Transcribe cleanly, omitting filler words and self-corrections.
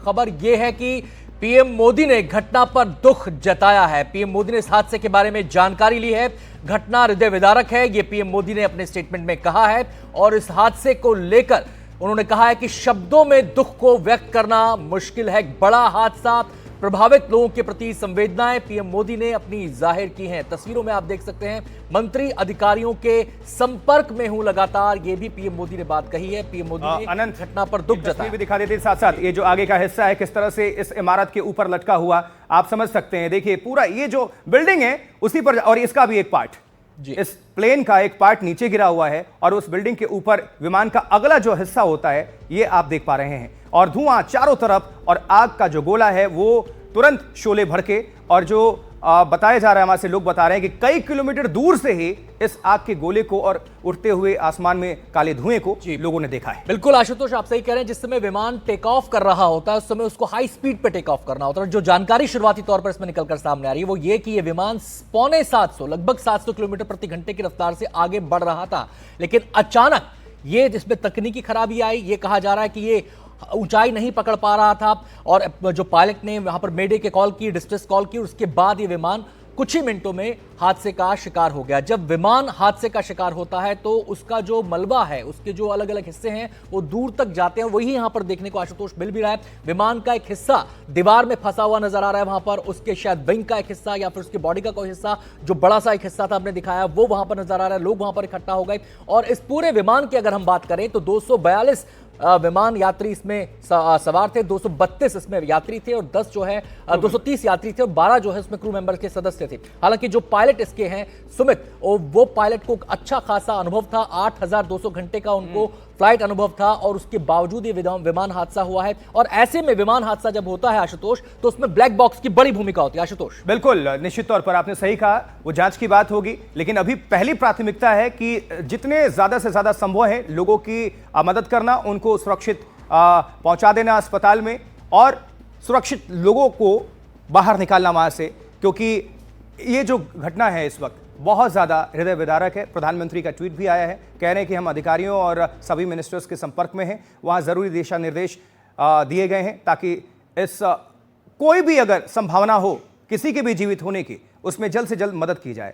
खबर यह है कि पीएम मोदी ने घटना पर दुख जताया है। पीएम मोदी ने इस हादसे के बारे में जानकारी ली है। घटना हृदय विदारक है, यह पीएम मोदी ने अपने स्टेटमेंट में कहा है और इस हादसे को लेकर उन्होंने कहा है कि शब्दों में दुख को व्यक्त करना मुश्किल है। एक बड़ा हादसा, प्रभावित लोगों के प्रति संवेदनाएं पीएम मोदी ने अपनी जाहिर की हैं। तस्वीरों में आप देख सकते हैं, मंत्री अधिकारियों के संपर्क में हूं लगातार, ये भी पीएम मोदी ने बात कही है। पीएम मोदी ने अनंत घटना पर दुख जताया भी दिखा देते, साथ साथ ये जो आगे का हिस्सा है किस तरह से इस इमारत के ऊपर लटका हुआ आप समझ सकते हैं। देखिए पूरा ये जो बिल्डिंग है उसी पर, और इसका भी एक पार्ट, इस प्लेन का एक पार्ट नीचे गिरा हुआ है और उस बिल्डिंग के ऊपर विमान का अगला जो हिस्सा होता है ये आप देख पा रहे हैं। और धुआं चारों तरफ और आग का जो गोला है वो तुरंत शोले भड़के, और जो बताया जा रहा है, हमारे से लोग बता रहे हैं कि कई किलोमीटर दूर से ही इस आग के गोले को और उड़ते हुए आसमान में काले धुएं को लोगों ने देखा है। बिल्कुल आशुतोष, आप सही कह रहे हैं। जिस समय विमान टेक ऑफ कर रहा होता है उस समय उसको हाई स्पीड पे टेक ऑफ करना होता है। जो जानकारी शुरुआती तौर पर इसमें निकलकर सामने आ रही है वो ये कि ये विमान पौने 700 लगभग 700 किलोमीटर प्रति घंटे की रफ्तार से आगे बढ़ रहा था, लेकिन अचानक ये इसमें तकनीकी खराबी आई। ये कहा जा रहा है कि ये ऊंचाई नहीं पकड़ पा रहा था और जो पायलट ने वहां पर मेडे के कॉल की, डिस्ट्रेस कॉल की, उसके बाद ये विमान कुछ ही मिनटों में हादसे का शिकार हो गया। जब विमान हादसे का शिकार होता है तो उसका जो मलबा है, उसके जो अलग अलग हिस्से हैं वो दूर तक जाते हैं। वही यहां पर देखने को आशुतोष मिल भी रहा है। विमान का एक हिस्सा दीवार में फंसा हुआ नजर आ रहा है वहां पर, उसके शायद विंग का एक हिस्सा या फिर उसकी बॉडी का कोई हिस्सा, जो बड़ा सा एक हिस्सा था आपने दिखाया, वो वहां पर नजर आ रहा है। लोग वहां पर इकट्ठा हो गए और इस पूरे विमान की अगर हम बात करें तो 242 विमान यात्री इसमें सवार थे, 232 इसमें यात्री थे और 10 जो है 230 यात्री थे और 12 जो है इसमें क्रू मेंबर के सदस्य थे। हालांकि जो पायलट इसके हैं सुमित, वो पायलट को अच्छा खासा अनुभव था, 8200 घंटे का उनको फ्लाइट अनुभव था और उसके बावजूद ये विमान हादसा हुआ है। और ऐसे में विमान हादसा जब होता है आशुतोष तो उसमें ब्लैक बॉक्स की बड़ी भूमिका होती है। आशुतोष बिल्कुल, निश्चित तौर पर आपने सही कहा, वो जांच की बात होगी, लेकिन अभी पहली प्राथमिकता है कि जितने ज्यादा से ज्यादा संभव है लोगों की मदद करना, उनको सुरक्षित पहुंचा देना अस्पताल में और सुरक्षित लोगों को बाहर निकालना वहां से, क्योंकि ये जो घटना है इस वक्त बहुत ज़्यादा हृदय विदारक है। प्रधानमंत्री का ट्वीट भी आया है, कह रहे हैं कि हम अधिकारियों और सभी मिनिस्टर्स के संपर्क में हैं, वहाँ ज़रूरी दिशा निर्देश दिए गए हैं ताकि इस कोई भी अगर संभावना हो किसी के भी जीवित होने की, उसमें जल्द से जल्द मदद की जाए।